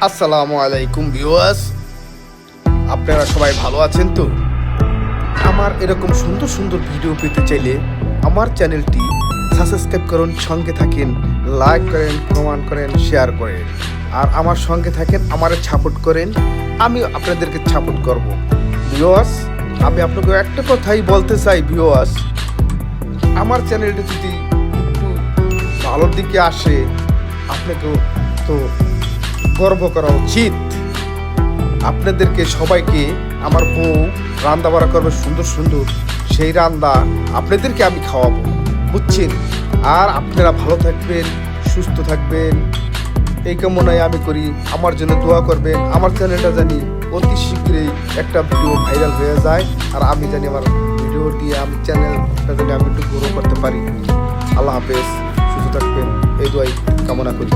আসসালামু আলাইকুম ভিউয়ার্স, আপনারা সবাই ভালো আছেন তো? আমার এরকম সুন্দর সুন্দর ভিডিও পেতে চাইলে আমার চ্যানেলটি সাবস্ক্রাইব করুন, সঙ্গে থাকেন, লাইক করেন, কমেন্ট করেন, শেয়ার করেন, আর আমার সঙ্গে থাকেন, আমারে সাপোর্ট করেন, আমি আপনাদেরকে সাপোর্ট করব। ভিউয়ার্স, আমি আপনাকে একটা কথাই বলতে চাই ভিউয়ার্স, আমার চ্যানেলটি যদি একটু ভালোর দিকে আসে আপনাকেও তো গর্ব করা উচিত। আপনাদেরকে সবাইকে আমার বউ রান্না বাড়া করবে সুন্দর সুন্দর, সেই রান্না আপনাদেরকে আমি খাওয়াবো, বুঝছেন? আর আপনারা ভালো থাকবেন, সুস্থ থাকবেন, এই কামনায় আমি করি। আমার জন্য দোয়া করবেন, আমার চ্যানেলটা জানি অতি শীঘ্রই একটা ভিডিও ভাইরাল হয়ে যায়, আর আমি জানি আমার ভিডিও দিয়ে আমি চ্যানেলটা জানি আমি একটু গ্রো করতে পারি। আল্লাহ হাফেজ, সুস্থ থাকবেন, এই দোয়াই কামনা করি।